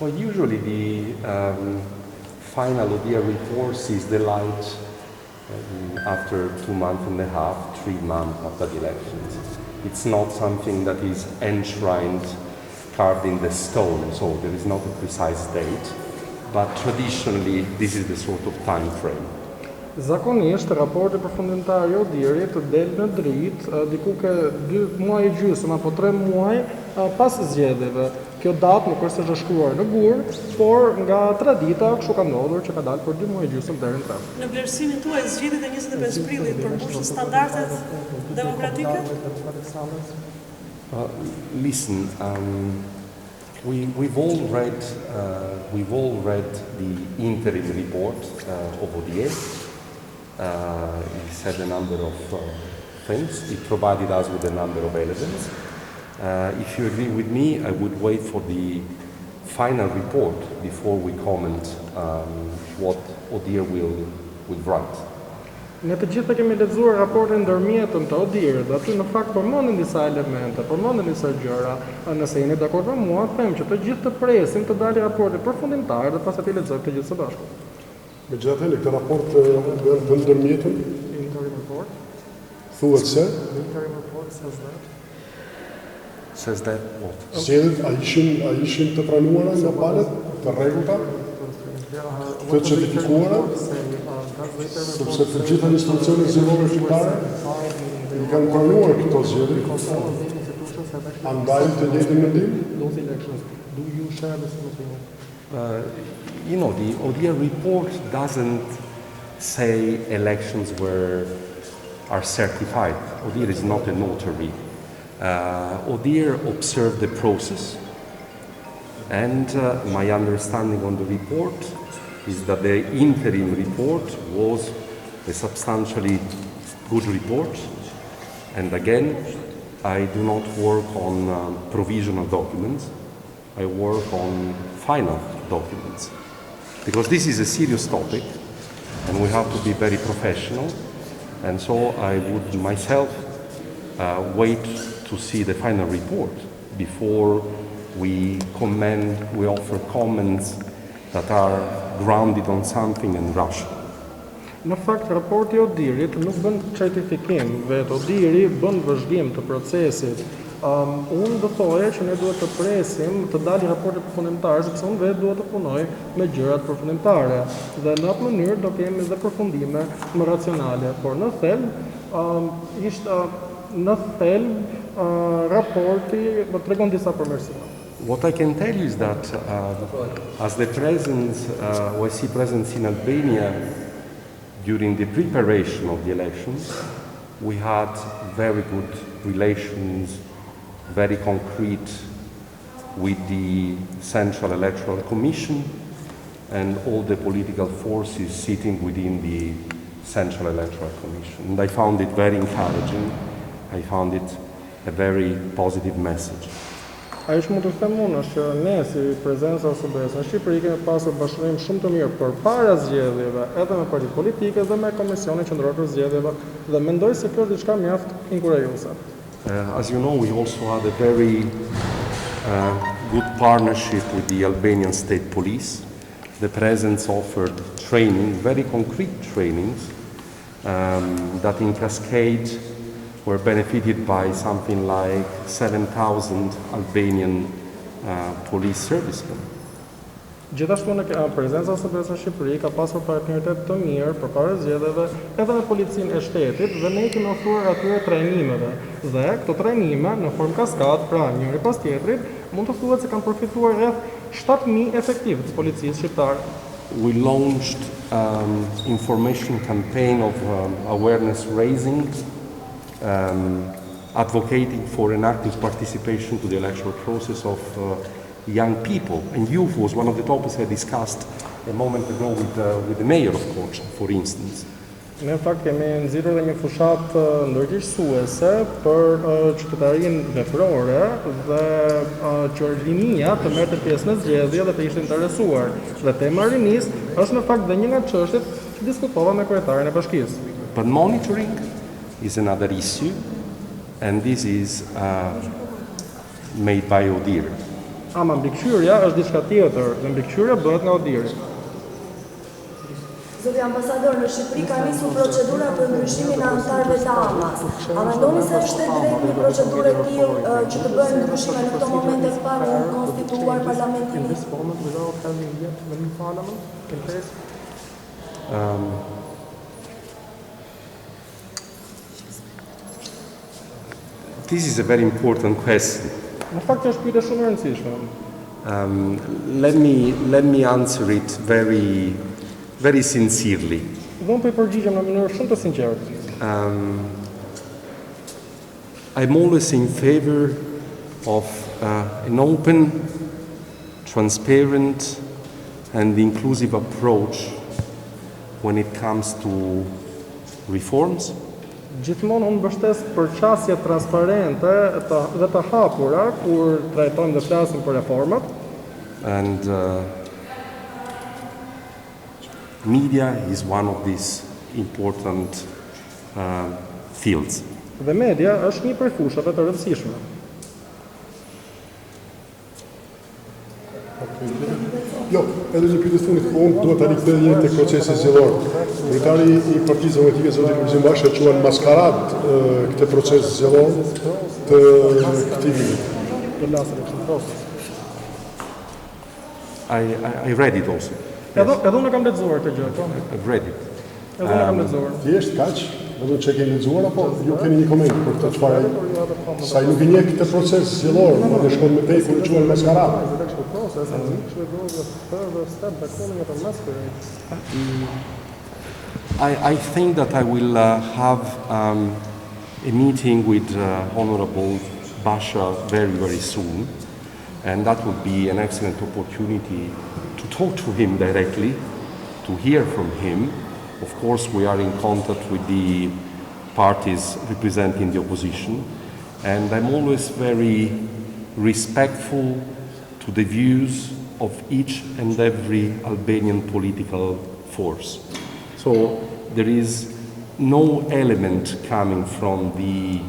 Well, usually the final ODIHR report sees the light after 2 months and a half, 3 months after the elections. It's not something that is enshrined, carved in the stone, so there is not a precise date, but traditionally this is the sort of time frame. Zakonisht, raporti përfundimtar i ODIHR-it del në dritë diku ke 2 muaj e gjysmë apo 3 muaj pas zgjedhjeve. Kjo datë nuk është e shkruar në gur, por nga tradita kështu ka ndodhur që ka dalë për 2 muaj e gjysmë deri në 3. Në vlerësimin tuaj zgjedhjet e 25 prillit përmbushën standardet demokratike? Listen, we've all read the interim report of ODIHR. He said a number of things. He provided us with a number of evidence. If you agree with me, I would wait for the final report before we comment what ODIHR will write. Ne të gjithë kemi lexuar raportin ndërmjetëm të ODIHR-it, dhe aty në fakt përmenden disa elemente, përmenden disa gjëra. Nëse jeni dakord me mua, them që të gjithë të presim të dalë raporti përfundimtar dhe pastaj të lexojmë të gjithë së bashku. Megjithatë, në këtë raport të ndërmjetëm, Interim report. thuhet se Interim report Says that what? zgjedhjet a ishin të pranuara nga palët, të rregullta, të certifikuara, sepse të gjitha institucionet zgjedhore shqiptare i kanë pranuar këto zgjedhje. Andaj të njëjtën mendim. Those elections, do you share the same opinion? You know, the ODIHR report doesn't say elections are certified. ODIHR is not a notary. ODIHR observed the process, and my understanding on the report is that the interim report was a substantially good report. And again, I do not work on provisional documents. I work on final documents. Because this is a serious topic, and we have to be very professional. And so I would myself wait to see the final report before we offer comments that are grounded on something and rush. Në fakt, raporti i ODIHR-it nuk bën certifikim vetë, ODIHR-i bën vëzhgim të procesit. Unë do thoja që ne duhet të presim të dalë raporti përfundimtar, sepse unë vetë duhet të punoj me gjërat përfundimtare. Dhe në atë mënyrë do kemi dhe përfundime më racionale. Por në thelb raporti tregon disa përmirësime. What I can tell you is that as the OSCE presence in Albania during the preparation of the elections, we had very good relations, very concrete, with the Central Electoral Commission and all the political forces sitting within the Central Electoral Commission. And I found it very encouraging. I found it a very positive message. Ajo që mund të them unë është që ne si prezenca OSBE-s në Shqipëri kemi pasur bashkëpunim shumë të mirë përpara zgjedhjeve, edhe me partitë politike dhe me Komisionin Qendror të Zgjedhjeve, dhe mendoj se kjo është diçka mjaft inkurajuese. As you know, we also had a very good partnership with the Albanian State Police. The presence offered training, very concrete trainings, that in cascade were benefited by something like 7,000 Albanian police servicemen. Gjithashtu në prezenca OSBE-s në Shqipëri ka pasur partneritet të mirë përpara zgjedhjeve edhe me policinë e shtetit, dhe ne kemi ofruar atyre trajnimeve. Dhe këto trajnime në formë kaskadë, pra njëri pas tjetrit, mund të thuhet se kanë përfituar rreth 7.000 efektivë të policisë shqiptare. We launched information campaign of awareness raising, advocating for an active participation to the electoral process of young people. And youth was one of the topics I discussed a moment ago with the mayor of Korça, for instance. Ne në fakt kemi nxirrur një fushat ndërgjegjësuese për qytetarinë veprore dhe që rinia të merrte pjesë në zgjedhje dhe të ishte interesuar. Dhe tema e rinisë është në fakt dhe një nga çështjet që diskutova me kryetarin e bashkisë. But monitoring is another issue, and this is made by ODIHR. Ama mbikëqyrja është diçka tjetër dhe mbikëqyrja bëhet nga ODIHR-i. Zoti ambasador, në Shqipëri ka nisur procedura për ndryshimin e anëtarëve të AMA-s. A mendoni se është e drejtë një procedurë e tillë që të bëhen ndryshime në këto momente pa konstituar parlamentin? This is a very important question. Në fakt është pyetje shumë e rëndësishme. Let me answer it very sincerely. Dhe unë po i përgjigjem në mënyrë shumë të sinqertë. I'm always in favor of an open, transparent, and inclusive approach when it comes to reforms. Gjithmonë unë mbështes përqasje transparente dhe të hapura kur trajtojmë dhe flasim për reformat. And media is one of these important fields. Dhe media është një prej fushave të rëndësishme. Jo, edhe një pyetje fundit, unë duhet ta rikthej një tek procesi zgjedhor. Kryetari i Partisë Demokratike zoti Presim Basha quan maskarat këtë proces zgjedhor të këtij viti. I read it also. Edhe unë kam lexuar këtë gjë. I've read it. Edhe unë kam lexuar. Thjesht kaq, do të keni lexuar apo ju keni një koment për këtë çfarë? Sa nuk e njeh këtë proces zgjedhor, po ne shkon më tej kur quan maskarat. I think that I will have a meeting with Honorable Basha very soon, and that would be an excellent opportunity to talk to him directly, to hear from him. Of course, we are in contact with the parties representing the opposition, and I'm always very respectful to the views of each and every Albanian political force. So there is no element coming from the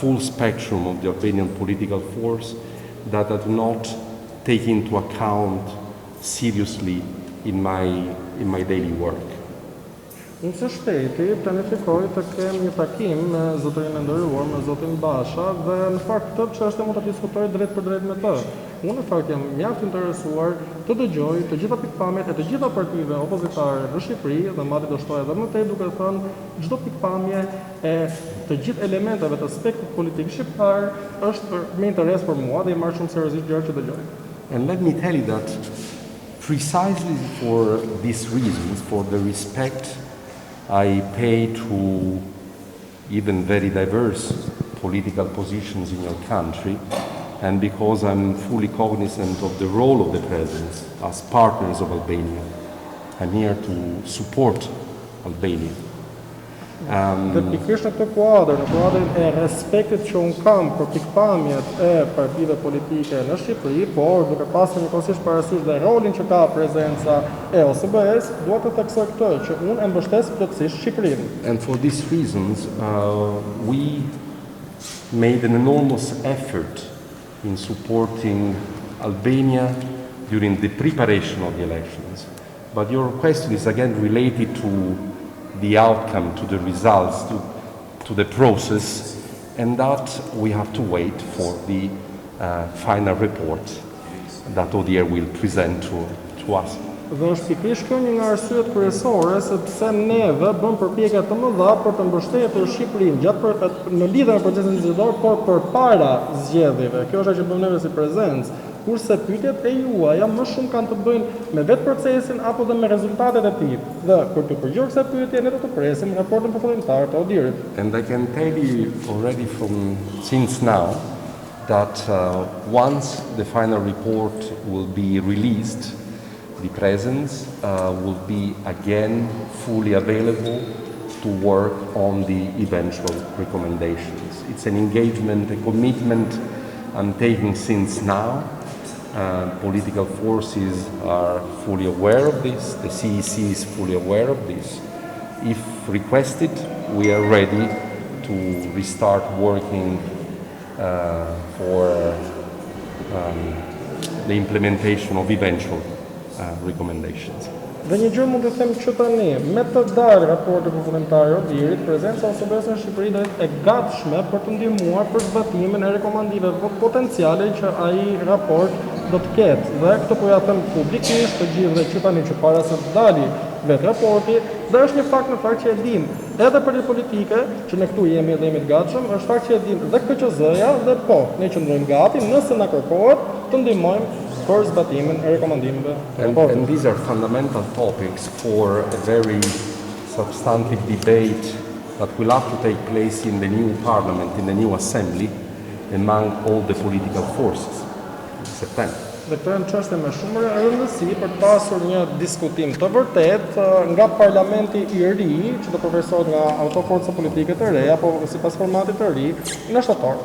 full spectrum of the Albanian political force that I do not take into account seriously in my daily work. Unë së shteti planifikoj të kem një takim me zotërin e nderuar, me zotin Basha, dhe në fakt këtë çështje mund ta diskutoj drejt për drejt me të. Unë në fakt jam mjaft interesuar të dëgjoj të gjitha pikpamjet e të gjitha partive opozitare në Shqipëri dhe madje do shtoj edhe më tej duke thënë çdo pikpamje e të gjithë elementeve të spektrit politik shqiptar është me interes për mua dhe i marr shumë seriozisht gjërat që dëgjoj. And let me tell you that precisely for these reasons, for the respect I pay to even very diverse political positions in your country, and because I'm fully cognizant of the role of the presidents as partners of Albania. I'm here to support Albania. Dhe pikërisht në këtë kuadër, në kuadrin e respektit që unë kam për pikpamjet e partive politike në Shqipëri, por duke pasur njëkohësisht parasysh dhe rolin që ka prezenca e OSBE-s, dua të theksoj këtë që unë e mbështes plotësisht Shqipërinë. And for these reasons, we made an enormous effort in supporting Albania during the preparation of the elections. But your question is again related to the outcome, to the results, to the process, and that we have to wait for the final report that ODIHR will present to us. Dhe është pikërisht kjo një nga arsyet kryesore sepse neve bëm përpjekje të mëdha për të mbështetur Shqipërinë në lidhje me procesin zgjedhor, por përpara zgjedhjeve. Kjo është ajo që bëm neve si prezencë. Kurse pyetjet e juaja më shumë kanë të bëjnë me vetë procesin apo dhe me rezultatet e tij. Dhe për të përgjigjur kësaj pyetje ne do të presim raportin përfundimtar të ODIHR-it. And I can tell you already since now that once the final report will be released, the presence will be again fully available to work on the eventual recommendations. It's an engagement, a commitment I'm taking since now. Political forces are fully aware of this, the CEC is fully aware of this. If requested, we are ready to restart working for the implementation of eventual recommendations. Dhe një gjë mund të them që tani, me të dalë raporti përfundimtar i ODIHR-it, prezenca OSBE-s në Shqipëri do jetë e gatshme për të ndihmuar për zbatimin e rekomandimeve potenciale që ai raport do të ketë. Dhe këtë po ja them publikisht të gjithëve që tani që para se të dali vetë raporti, dhe është një fakt në fakt që e dim edhe për politike, që ne këtu jemi dhe jemi të gatshëm, është fakt që e dim dhe KQZ-ja dhe po, ne qëndrojmë gati nëse na kërkohet të ndihmojmë për zbatimin e rekomandimeve. And these are fundamental topics for a very substantive debate that will have to take place in the new parliament, in the new assembly, among all the political forces in September. Dhe këto janë çështje me shumë rëndësi për të pasur një diskutim të vërtet nga parlamenti i ri, që do përfaqësohet nga ato forca politike të reja, apo sipas formatit të ri, në shtator.